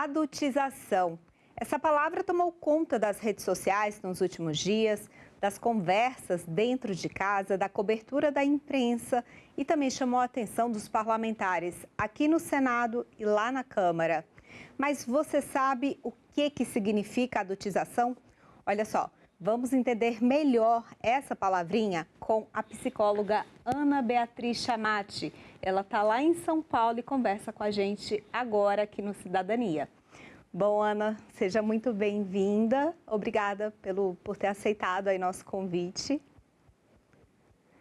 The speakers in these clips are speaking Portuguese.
Adultização. Essa palavra tomou conta das redes sociais nos últimos dias, das conversas dentro de casa, da cobertura da imprensa e também chamou a atenção dos parlamentares aqui no Senado e lá na Câmara. Mas você sabe o que significa adultização? Olha só, vamos entender melhor essa palavrinha com a psicóloga Ana Beatriz Chamati. Ela está lá em São Paulo e conversa com a gente agora aqui no Cidadania. Bom, Ana, seja muito bem-vinda. Obrigada por ter aceitado aí nosso convite.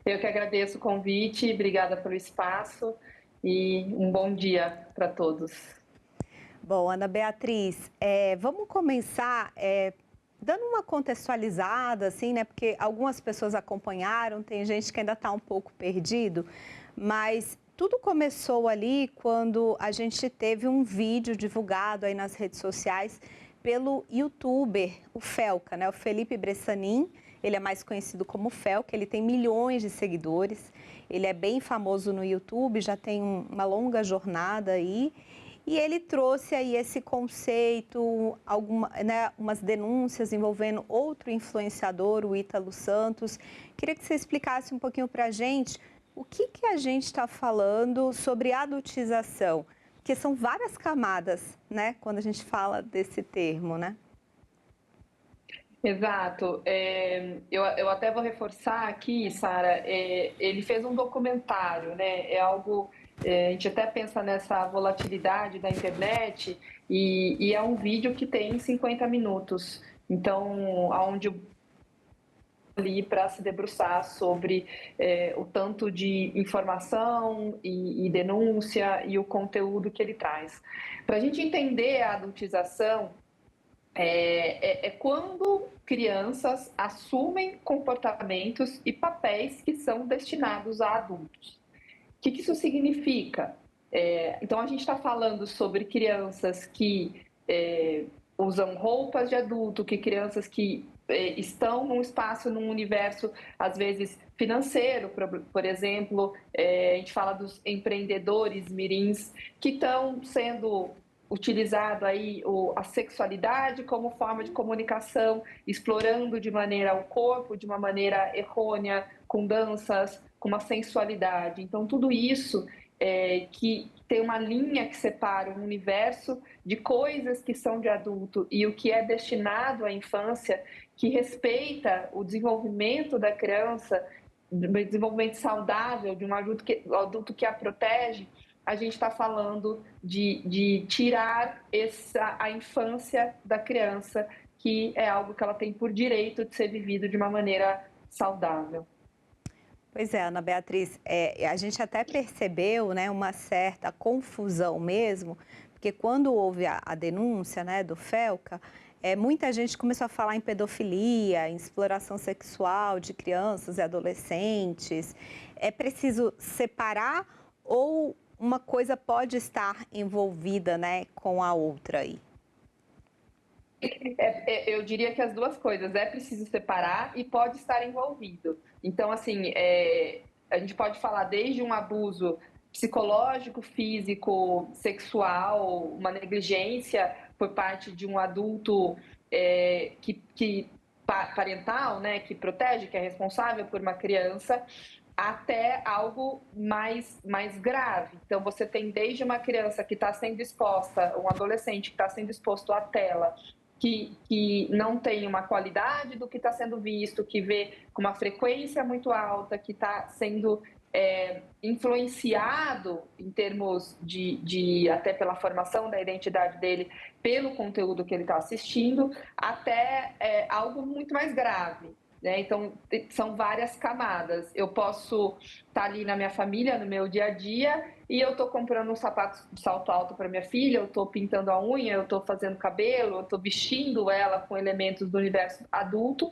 Eu que agradeço o convite, obrigada pelo espaço e um bom dia para todos. Bom, Ana Beatriz, vamos começar dando uma contextualizada, assim, né? Porque algumas pessoas acompanharam, tem gente que ainda está um pouco perdido, mas tudo começou ali quando a gente teve um vídeo divulgado aí nas redes sociais pelo youtuber, o Felca, né? O Felipe Bressanin, ele é mais conhecido como Felca, ele tem milhões de seguidores, ele é bem famoso no YouTube, já tem uma longa jornada aí. E ele trouxe aí esse conceito, umas denúncias envolvendo outro influenciador, o Ítalo Santos. Queria que você explicasse um pouquinho para a gente o que a gente está falando sobre adultização, porque são várias camadas, né, quando a gente fala desse termo, né? Exato. Eu até vou reforçar aqui, Sara, ele fez um documentário, né? É algo, a gente até pensa nessa volatilidade da internet e é um vídeo que tem 50 minutos. Então, onde ali para se debruçar sobre o tanto de informação e denúncia e o conteúdo que ele traz. Para a gente entender a adultização, é quando crianças assumem comportamentos e papéis que são destinados a adultos. O que isso significa? Então, a gente está falando sobre crianças que usam roupas de adulto, que crianças que estão num espaço, num universo, às vezes, financeiro, por exemplo. A gente fala dos empreendedores mirins que estão sendo utilizado aí a sexualidade como forma de comunicação, explorando de maneira o corpo, de uma maneira errônea, com danças, com uma sensualidade. Então, tudo isso que tem uma linha que separa o universo de coisas que são de adulto e o que é destinado à infância, que respeita o desenvolvimento da criança, o desenvolvimento saudável de um adulto que a protege. A gente está falando de tirar a infância da criança, que é algo que ela tem por direito de ser vivido de uma maneira saudável. Pois é, Ana Beatriz, a gente até percebeu, né, uma certa confusão mesmo, porque quando houve a denúncia, né, do Felca, muita gente começou a falar em pedofilia, em exploração sexual de crianças e adolescentes. É preciso separar ou uma coisa pode estar envolvida, né, com a outra aí? Eu diria que as duas coisas, é preciso separar e pode estar envolvido. Então, assim, a gente pode falar desde um abuso psicológico, físico, sexual, uma negligência por parte de um adulto parental, né, que protege, que é responsável por uma criança, até algo mais grave. Então, você tem desde uma criança que está sendo exposta, um adolescente que está sendo exposto à tela, que não tem uma qualidade do que está sendo visto, que vê com uma frequência muito alta, que está sendo influenciado em termos até pela formação da identidade dele, pelo conteúdo que ele está assistindo, até algo muito mais grave. Né? Então, são várias camadas. Eu posso estar ali na minha família, no meu dia a dia, e eu estou comprando um sapato de salto alto para minha filha, eu estou pintando a unha, eu estou fazendo cabelo, eu estou vestindo ela com elementos do universo adulto,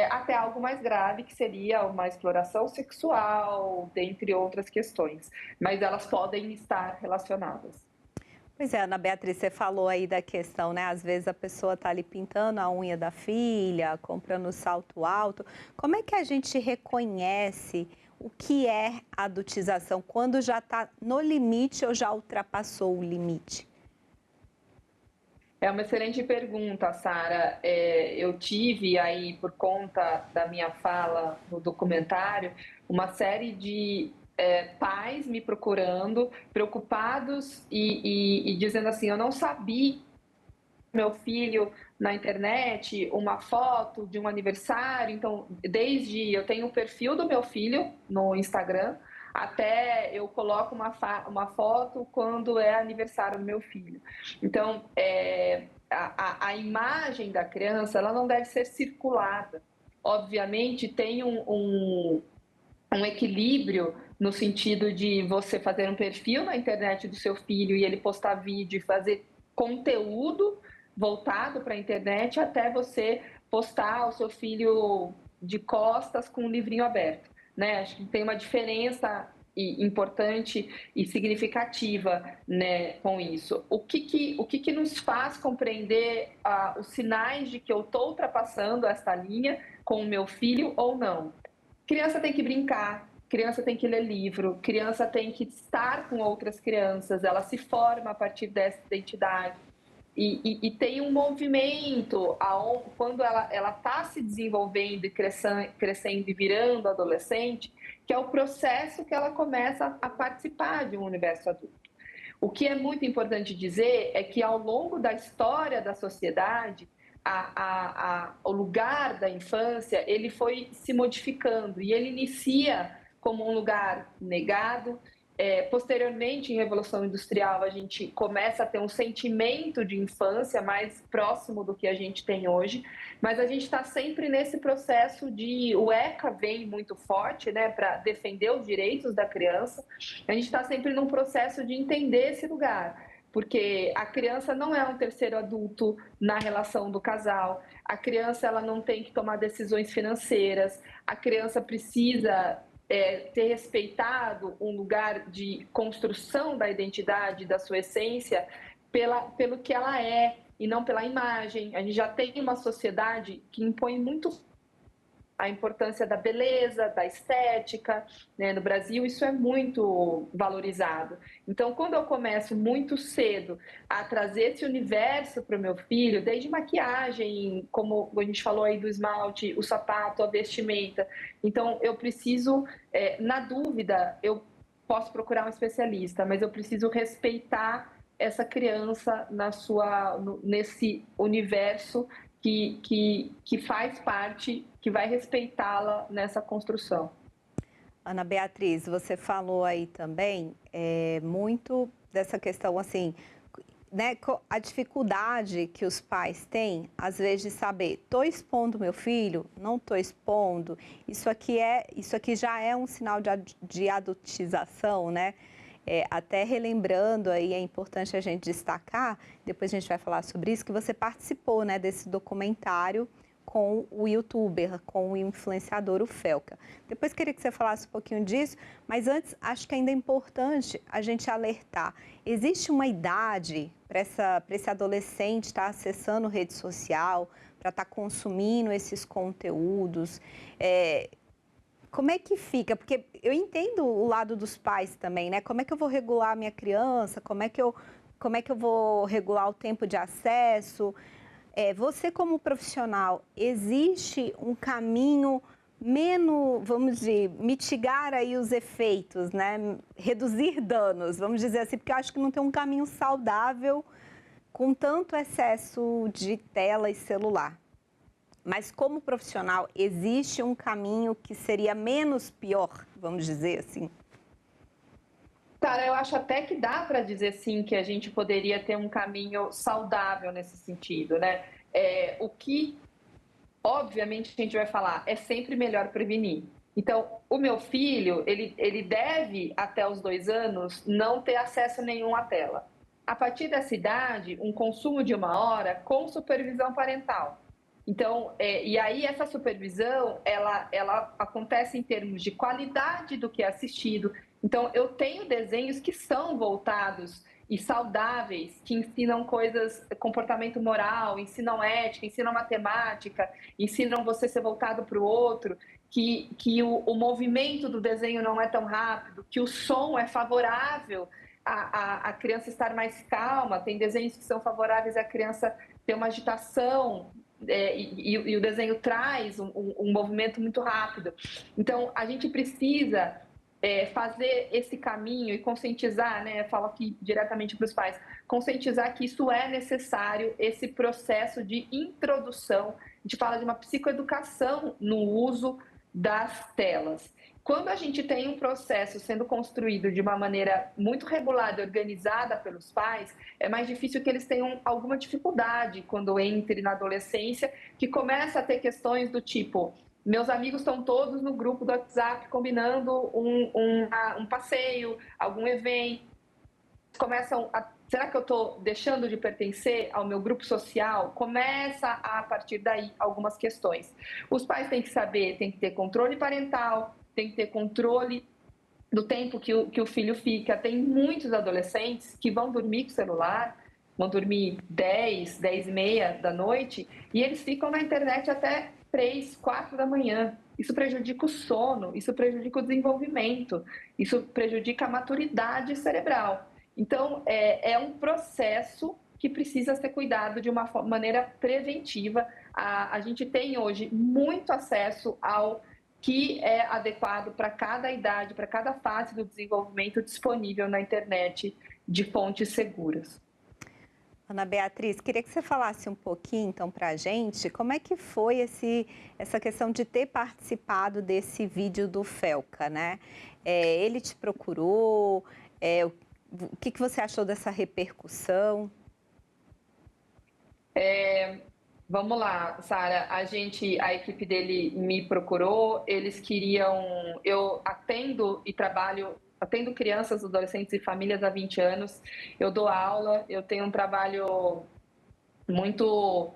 até algo mais grave, que seria uma exploração sexual, dentre outras questões. Mas elas podem estar relacionadas. Pois é, Ana Beatriz, você falou aí da questão, né? Às vezes a pessoa está ali pintando a unha da filha, comprando salto alto. Como é que a gente reconhece o que é adultização? Quando já está no limite ou já ultrapassou o limite? É uma excelente pergunta, Sara. Eu tive aí, por conta da minha fala no documentário, uma série de pais me procurando, preocupados e dizendo assim: eu não sabia meu filho na internet uma foto de um aniversário. Então, desde eu tenho o perfil do meu filho no Instagram, até eu coloco uma foto quando é aniversário do meu filho. Então, a imagem da criança ela não deve ser circulada. Obviamente, tem um equilíbrio no sentido de você fazer um perfil na internet do seu filho e ele postar vídeo e fazer conteúdo voltado para a internet até você postar o seu filho de costas com um livrinho aberto, né? Acho que tem uma diferença importante e significativa, né, com isso. O que nos faz compreender os sinais de que eu estou ultrapassando essa linha com o meu filho ou não? Criança tem que brincar, criança tem que ler livro, criança tem que estar com outras crianças, ela se forma a partir dessa identidade. E tem um movimento, quando ela está se desenvolvendo e crescendo e virando adolescente, que é o processo que ela começa a participar de um universo adulto. O que é muito importante dizer é que ao longo da história da sociedade, o lugar da infância ele foi se modificando e ele inicia como um lugar negado. Posteriormente, em Revolução Industrial, a gente começa a ter um sentimento de infância mais próximo do que a gente tem hoje, mas a gente está sempre nesse processo de... O ECA vem muito forte, né, para defender os direitos da criança. A gente está sempre num processo de entender esse lugar, porque a criança não é um terceiro adulto na relação do casal, a criança ela não tem que tomar decisões financeiras, a criança precisa ter respeitado um lugar de construção da identidade, da sua essência, pelo que ela é e não pela imagem. A gente já tem uma sociedade que impõe muito a importância da beleza, da estética, né? No Brasil isso é muito valorizado. Então, quando eu começo muito cedo a trazer esse universo para o meu filho, desde maquiagem, como a gente falou aí do esmalte, o sapato, a vestimenta, então eu preciso, na dúvida, eu posso procurar um especialista, mas eu preciso respeitar essa criança nesse universo que faz parte, que vai respeitá-la nessa construção. Ana Beatriz, você falou aí também muito dessa questão assim, né, a dificuldade que os pais têm, às vezes, de saber, estou expondo meu filho, não estou expondo, isso aqui já é um sinal de adultização, né? Até relembrando aí, é importante a gente destacar, depois a gente vai falar sobre isso, que você participou, né, desse documentário com o youtuber, com o influenciador, o Felca. Depois queria que você falasse um pouquinho disso, mas antes acho que ainda é importante a gente alertar. Existe uma idade para esse adolescente estar acessando rede social, para estar consumindo esses conteúdos? Como é que fica? Porque eu entendo o lado dos pais também, né? Como é que eu vou regular a minha criança? Como é que eu vou regular o tempo de acesso? Você como profissional, existe um caminho menos, vamos dizer, mitigar aí os efeitos, né? Reduzir danos, vamos dizer assim, porque eu acho que não tem um caminho saudável com tanto excesso de tela e celular. Mas como profissional, existe um caminho que seria menos pior, vamos dizer assim? Cara, eu acho até que dá para dizer sim que a gente poderia ter um caminho saudável nesse sentido, né? O que, obviamente, a gente vai falar, é sempre melhor prevenir. Então, o meu filho, ele deve, até os 2 anos, não ter acesso nenhum à tela. A partir dessa idade, um consumo de 1 hora com supervisão parental. Então, e aí essa supervisão, ela acontece em termos de qualidade do que é assistido. Então, eu tenho desenhos que são voltados e saudáveis, que ensinam coisas, comportamento moral, ensinam ética, ensinam matemática, ensinam você ser voltado para o outro, que o movimento do desenho não é tão rápido, que o som é favorável a criança estar mais calma, tem desenhos que são favoráveis à criança ter uma agitação, e o desenho traz um movimento muito rápido. Então, a gente precisa fazer esse caminho e conscientizar, né? Falo aqui diretamente para os pais, conscientizar que isso é necessário, esse processo de introdução. A gente fala de uma psicoeducação no uso das telas. Quando a gente tem um processo sendo construído de uma maneira muito regulada e organizada pelos pais, é mais difícil que eles tenham alguma dificuldade quando entre na adolescência, que começa a ter questões do tipo: meus amigos estão todos no grupo do WhatsApp combinando um passeio, algum evento. Começam a, será que eu estou deixando de pertencer ao meu grupo social? Começa a partir daí algumas questões. Os pais têm que saber, têm que ter controle parental, tem que ter controle do tempo que o filho fica. Tem muitos adolescentes que vão dormir com o celular, vão dormir 10 e meia da noite, e eles ficam na internet até 3, 4 da manhã. Isso prejudica o sono, isso prejudica o desenvolvimento, isso prejudica a maturidade cerebral. Então, é um processo que precisa ser cuidado de uma maneira preventiva. A gente tem hoje muito acesso ao que é adequado para cada idade, para cada fase do desenvolvimento, disponível na internet de fontes seguras. Ana Beatriz, queria que você falasse um pouquinho, então, para a gente, como é que foi essa questão de ter participado desse vídeo do Felca, né? Ele te procurou, o que você achou dessa repercussão? Vamos lá, Sara, a equipe dele me procurou, eles queriam, eu atendo crianças, adolescentes e famílias há 20 anos, eu dou aula, eu tenho um trabalho muito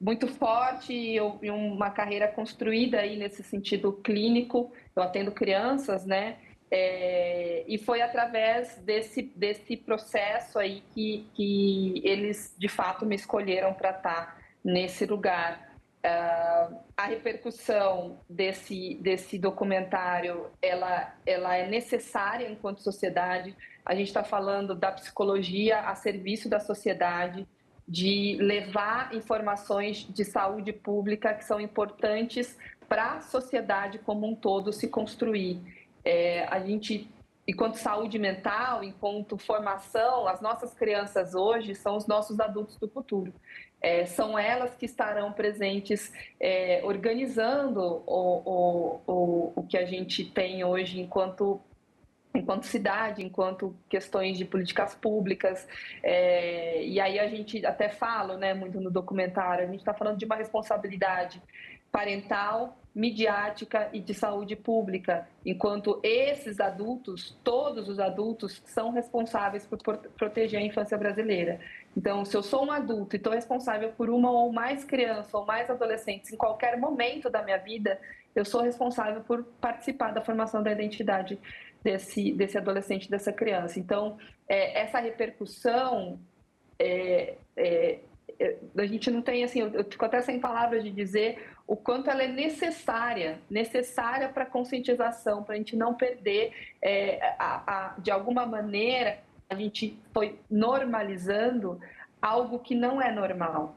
muito forte e uma carreira construída aí nesse sentido clínico. Eu atendo crianças, né? E foi através desse processo aí que eles de fato me escolheram para estar nesse lugar. A repercussão desse documentário, ela é necessária enquanto sociedade. A gente está falando da psicologia a serviço da sociedade, de levar informações de saúde pública que são importantes para a sociedade como um todo se construir. A gente, enquanto saúde mental, enquanto formação, as nossas crianças hoje são os nossos adultos do futuro. São elas que estarão presentes, organizando o que a gente tem hoje enquanto cidade, enquanto questões de políticas públicas. E aí a gente até fala, né, muito no documentário, a gente está falando de uma responsabilidade parental, midiática e de saúde pública, enquanto esses adultos, todos os adultos, são responsáveis por proteger a infância brasileira. Então, se eu sou um adulto e estou responsável por uma ou mais crianças ou mais adolescentes em qualquer momento da minha vida, eu sou responsável por participar da formação da identidade desse adolescente, dessa criança. Então, essa repercussão, a gente não tem, assim, eu fico até sem palavras de dizer o quanto ela é necessária para a conscientização, para a gente não perder, de alguma maneira, a gente foi normalizando algo que não é normal.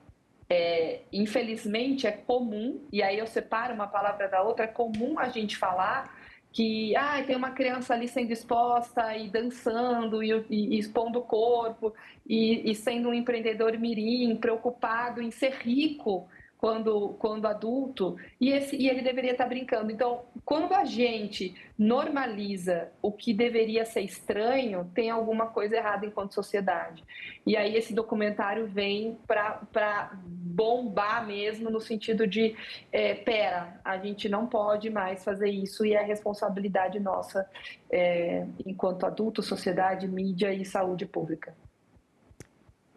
Infelizmente, é comum, e aí eu separo uma palavra da outra, é comum a gente falar que tem uma criança ali sendo exposta e dançando e expondo o corpo e sendo um empreendedor mirim, preocupado em ser rico quando adulto, e ele deveria estar brincando. Então, quando a gente normaliza o que deveria ser estranho, tem alguma coisa errada enquanto sociedade. E aí esse documentário vem para bombar mesmo, no sentido de, a gente não pode mais fazer isso e é responsabilidade nossa, enquanto adulto, sociedade, mídia e saúde pública.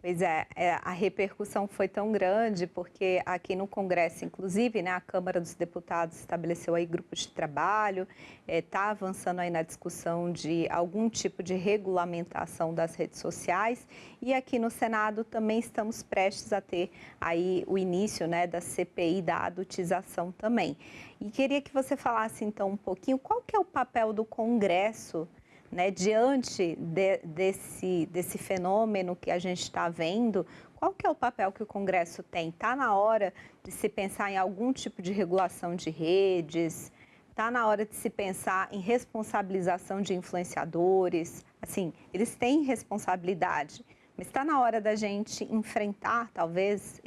Pois a repercussão foi tão grande porque aqui no Congresso, inclusive, né, a Câmara dos Deputados estabeleceu aí grupos de trabalho, está avançando aí na discussão de algum tipo de regulamentação das redes sociais, e aqui no Senado também estamos prestes a ter aí o início, né, da CPI da adultização também. E queria que você falasse então um pouquinho qual que é o papel do Congresso né, diante desse fenômeno que a gente está vendo, qual que é o papel que o Congresso tem? Está na hora de se pensar em algum tipo de regulação de redes? Está na hora de se pensar em responsabilização de influenciadores? Assim, eles têm responsabilidade, mas está na hora da gente enfrentar, talvez,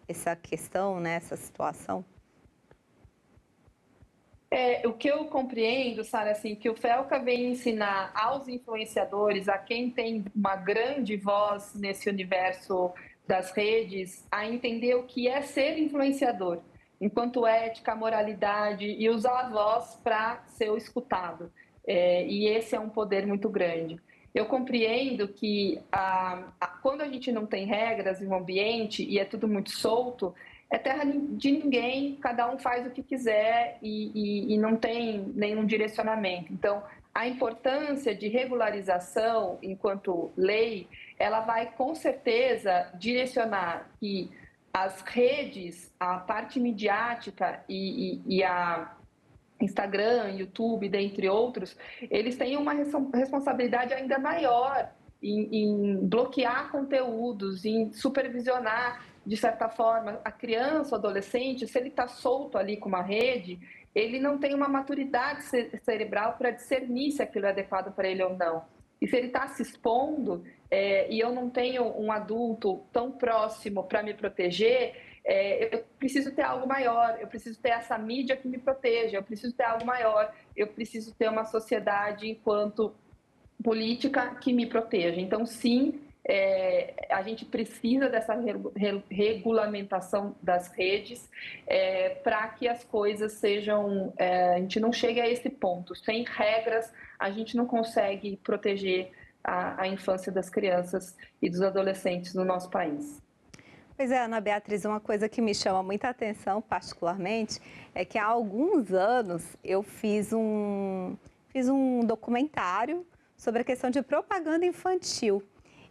essa questão, né, essa situação? O que eu compreendo, Sara, assim, que o Felca vem ensinar aos influenciadores, a quem tem uma grande voz nesse universo das redes, a entender o que é ser influenciador, enquanto ética, moralidade e usar a voz para ser o escutado. E esse é um poder muito grande. Eu compreendo que quando a gente não tem regras em um ambiente e é tudo muito solto, é terra de ninguém, cada um faz o que quiser e não tem nenhum direcionamento. Então, a importância de regularização enquanto lei, ela vai com certeza direcionar que as redes, a parte midiática e a Instagram, YouTube, dentre outros, eles têm uma responsabilidade ainda maior em bloquear conteúdos, em supervisionar, de certa forma, a criança, o adolescente, se ele está solto ali com uma rede, ele não tem uma maturidade cerebral para discernir se aquilo é adequado para ele ou não. E se ele está se expondo, e eu não tenho um adulto tão próximo para me proteger, eu preciso ter algo maior, eu preciso ter essa mídia que me proteja, eu preciso ter algo maior, eu preciso ter uma sociedade enquanto política que me proteja. Então, sim, a gente precisa dessa regulamentação das redes para que as coisas sejam... a gente não chegue a esse ponto. Sem regras, a gente não consegue proteger a infância das crianças e dos adolescentes no nosso país. Pois é, Ana Beatriz, uma coisa que me chama muita atenção, particularmente, é que há alguns anos eu fiz um documentário sobre a questão de propaganda infantil.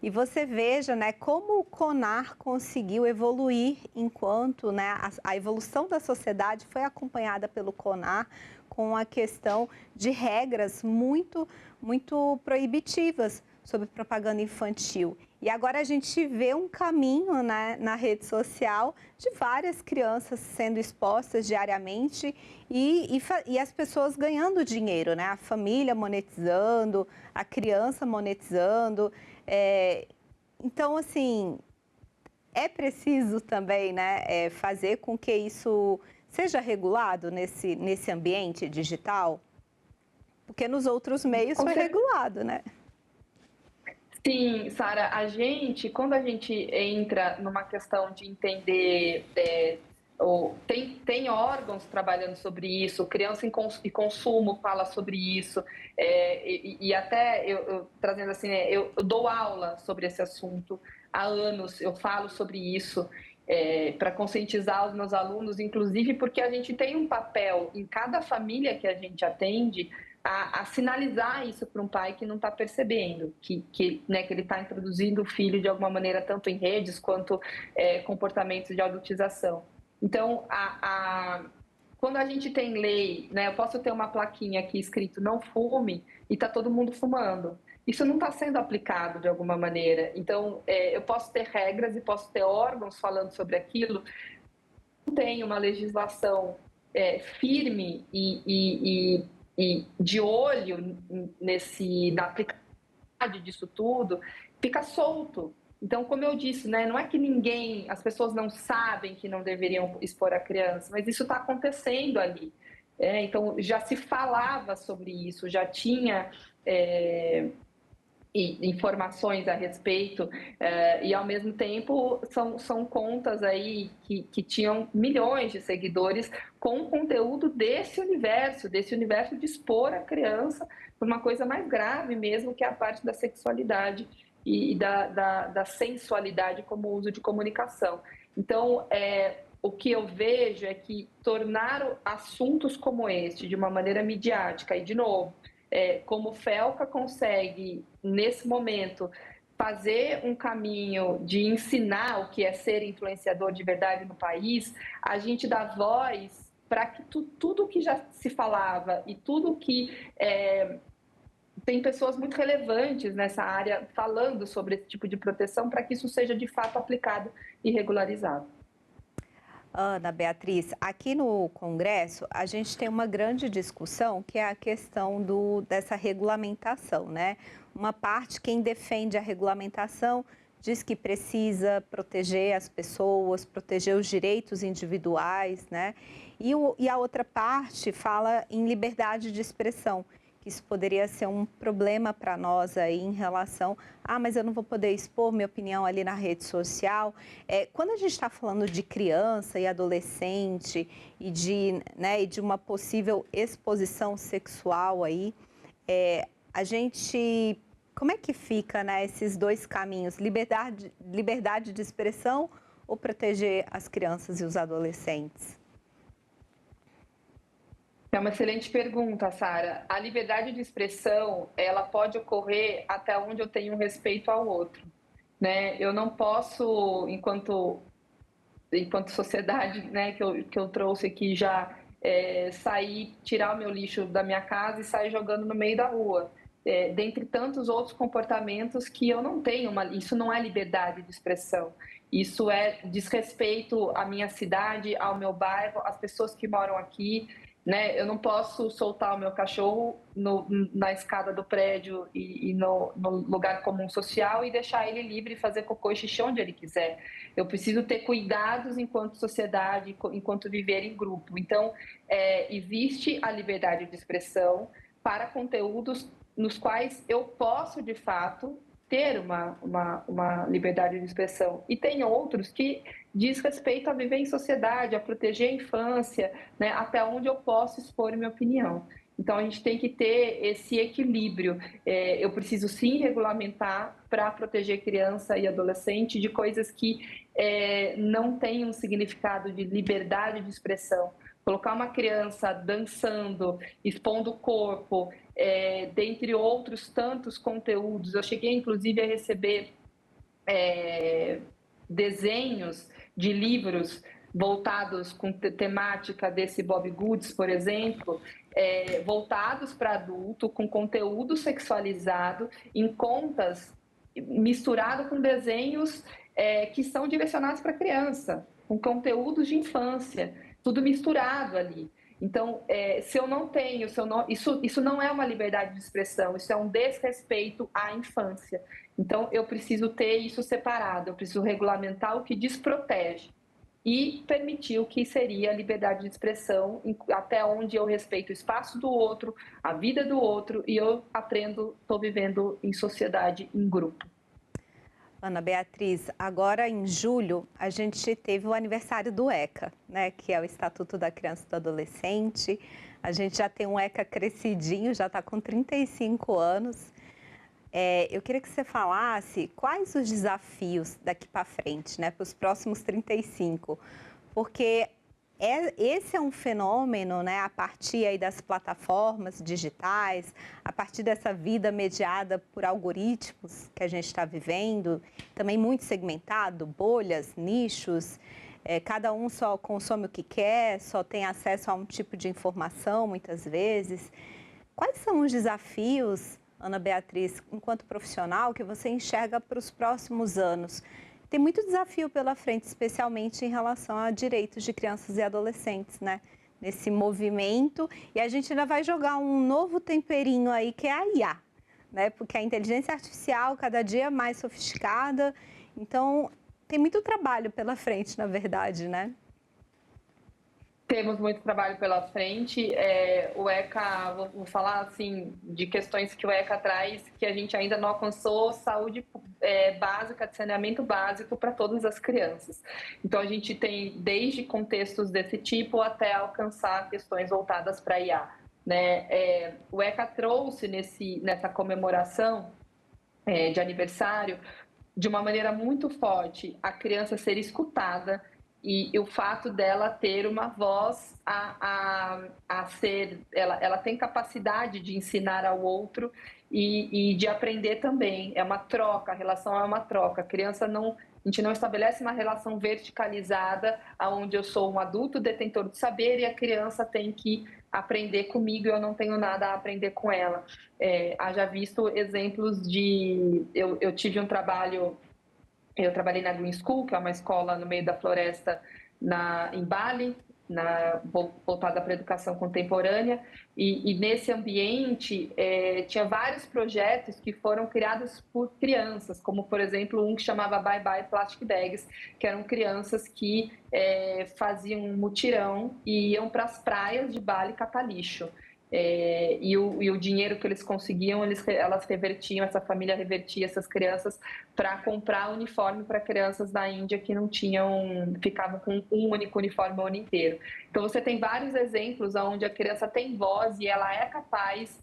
E você veja, né, como o CONAR conseguiu evoluir enquanto, né, a evolução da sociedade foi acompanhada pelo CONAR com a questão de regras muito proibitivas sobre propaganda infantil. E agora a gente vê um caminho, né, na rede social de várias crianças sendo expostas diariamente e as pessoas ganhando dinheiro, né? A família monetizando, a criança monetizando. Então, assim, é preciso também, né, fazer com que isso seja regulado nesse ambiente digital, porque nos outros meios foi regulado, né? Sim, Sara, quando a gente entra numa questão de entender, tem órgãos trabalhando sobre isso, Criança e Consumo fala sobre isso, e até eu trazendo assim, eu dou aula sobre esse assunto há anos, eu falo sobre isso, para conscientizar os meus alunos, inclusive porque a gente tem um papel em cada família que a gente atende, a sinalizar isso para um pai que não está percebendo, que ele está introduzindo o filho de alguma maneira, tanto em redes quanto comportamentos de adultização. Então, quando a gente tem lei, né, eu posso ter uma plaquinha aqui escrito não fume e está todo mundo fumando. Isso não está sendo aplicado de alguma maneira. Então, eu posso ter regras e posso ter órgãos falando sobre aquilo. Não tem uma legislação firme e de olho na aplicabilidade disso tudo, fica solto. Então, como eu disse, né, não é que as pessoas não sabem que não deveriam expor a criança, mas isso está acontecendo ali. Então, já se falava sobre isso, já tinha informações a respeito, e ao mesmo tempo são contas aí que tinham milhões de seguidores com conteúdo desse universo de expor a criança por uma coisa mais grave mesmo, que é a parte da sexualidade e da sensualidade como uso de comunicação. Então, o que eu vejo é que tornar assuntos como este de uma maneira midiática, e de novo, como o Felca consegue, nesse momento, fazer um caminho de ensinar o que é ser influenciador de verdade no país, a gente dá voz para que tudo que já se falava e tudo que tem pessoas muito relevantes nessa área falando sobre esse tipo de proteção para que isso seja de fato aplicado e regularizado. Ana Beatriz, aqui no Congresso a gente tem uma grande discussão que é a questão dessa regulamentação, né? Uma parte, quem defende a regulamentação, diz que precisa proteger as pessoas, proteger os direitos individuais, né? E a outra parte fala em liberdade de expressão, que isso poderia ser um problema para nós aí em relação, mas eu não vou poder expor minha opinião ali na rede social. Quando a gente está falando de criança e adolescente e de uma possível exposição sexual aí, a gente, como é que fica, né, esses dois caminhos, liberdade de expressão ou proteger as crianças e os adolescentes? É uma excelente pergunta, Sara. A liberdade de expressão, ela pode ocorrer até onde eu tenho respeito ao outro, né? Eu não posso, enquanto sociedade, né, que eu trouxe aqui já, sair, tirar o meu lixo da minha casa e sair jogando no meio da rua. Dentre tantos outros comportamentos que eu não tenho, isso não é liberdade de expressão. Isso é desrespeito à minha cidade, ao meu bairro, às pessoas que moram aqui, né? Eu não posso soltar o meu cachorro na escada do prédio e no lugar comum social e deixar ele livre e fazer cocô e xixi onde ele quiser. Eu preciso ter cuidados enquanto sociedade, enquanto viver em grupo. Então, existe a liberdade de expressão para conteúdos nos quais eu posso, de fato, ter uma liberdade de expressão. E tem outros que diz respeito a viver em sociedade, a proteger a infância, né, até onde eu posso expor minha opinião. Então, a gente tem que ter esse equilíbrio. Eu preciso, sim, regulamentar para proteger criança e adolescente de coisas que não têm um significado de liberdade de expressão. Colocar uma criança dançando, expondo o corpo, dentre outros tantos conteúdos. Eu cheguei, inclusive, a receber desenhos de livros voltados com temática desse Bob Goods, por exemplo, voltados para adulto, com conteúdo sexualizado, em contas, misturado com desenhos que são direcionados para criança, com conteúdos de infância, tudo misturado ali. Então, se eu não tenho, isso não é uma liberdade de expressão, isso é um desrespeito à infância. Então, eu preciso ter isso separado, eu preciso regulamentar o que desprotege e permitir o que seria a liberdade de expressão, até onde eu respeito o espaço do outro, a vida do outro e eu aprendo, estou vivendo em sociedade, em grupo. Ana Beatriz, agora em julho a gente teve o aniversário do ECA, né, que é o Estatuto da Criança e do Adolescente. A gente já tem um ECA crescidinho, já está com 35 anos. Eu queria que você falasse quais os desafios daqui para frente, né, para os próximos 35, porque esse é um fenômeno, né, a partir aí das plataformas digitais, a partir dessa vida mediada por algoritmos que a gente está vivendo, também muito segmentado, bolhas, nichos, cada um só consome o que quer, só tem acesso a um tipo de informação muitas vezes. Quais são os desafios, Ana Beatriz, enquanto profissional, que você enxerga para os próximos anos? Tem muito desafio pela frente, especialmente em relação a direitos de crianças e adolescentes, né? Nesse movimento. E a gente ainda vai jogar um novo temperinho aí, que é a IA, né? Porque a inteligência artificial cada dia é mais sofisticada. Então, tem muito trabalho pela frente, na verdade, né? Temos muito trabalho pela frente. O ECA, vou falar assim, de questões que o ECA traz, que a gente ainda não alcançou saúde básica, de saneamento básico para todas as crianças. Então, a gente tem desde contextos desse tipo até alcançar questões voltadas para a IA. Né? O ECA trouxe nessa comemoração de aniversário, de uma maneira muito forte, a criança ser escutada, e o fato dela ter uma voz ela tem capacidade de ensinar ao outro e de aprender também. É uma troca, a relação é uma troca. A gente não estabelece uma relação verticalizada, onde eu sou um adulto detentor de saber e a criança tem que aprender comigo e eu não tenho nada a aprender com ela. Haja visto exemplos de... Eu tive um trabalho... Eu trabalhei na Green School, que é uma escola no meio da floresta em Bali, voltada para a educação contemporânea, e nesse ambiente tinha vários projetos que foram criados por crianças, como, por exemplo, um que chamava Bye Bye Plastic Bags, que eram crianças que faziam um mutirão e iam para as praias de Bali catar lixo. E o dinheiro que eles conseguiam, elas revertiam, essa família revertia essas crianças para comprar uniforme para crianças da Índia que não ficavam com um único uniforme o ano inteiro. Então você tem vários exemplos onde a criança tem voz e ela é capaz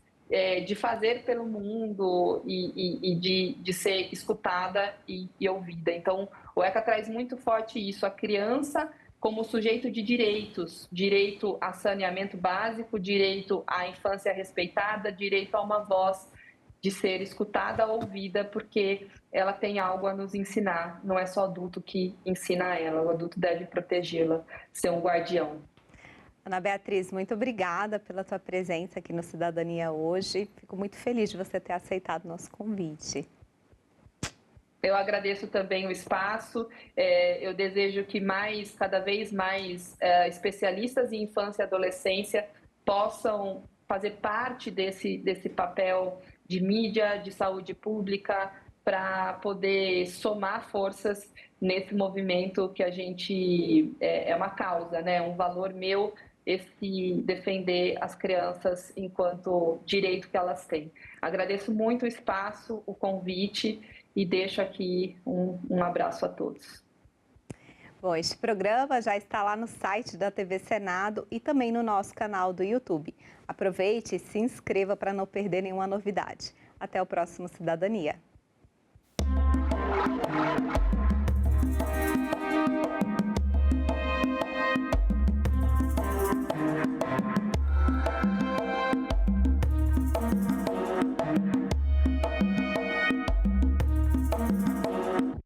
de fazer pelo mundo e de ser escutada e ouvida. Então o ECA traz muito forte isso, a criança como sujeito de direitos, direito a saneamento básico, direito à infância respeitada, direito a uma voz de ser escutada, ouvida, porque ela tem algo a nos ensinar. Não é só adulto que ensina ela, o adulto deve protegê-la, ser um guardião. Ana Beatriz, muito obrigada pela tua presença aqui no Cidadania hoje. Fico muito feliz de você ter aceitado o nosso convite. Eu agradeço também o espaço, eu desejo que cada vez mais especialistas em infância e adolescência possam fazer parte desse papel de mídia, de saúde pública, para poder somar forças nesse movimento que a gente é uma causa, né? Um valor meu, esse defender as crianças enquanto direito que elas têm. Agradeço muito o espaço, o convite, e deixo aqui um abraço a todos. Bom, este programa já está lá no site da TV Senado e também no nosso canal do YouTube. Aproveite e se inscreva para não perder nenhuma novidade. Até o próximo Cidadania.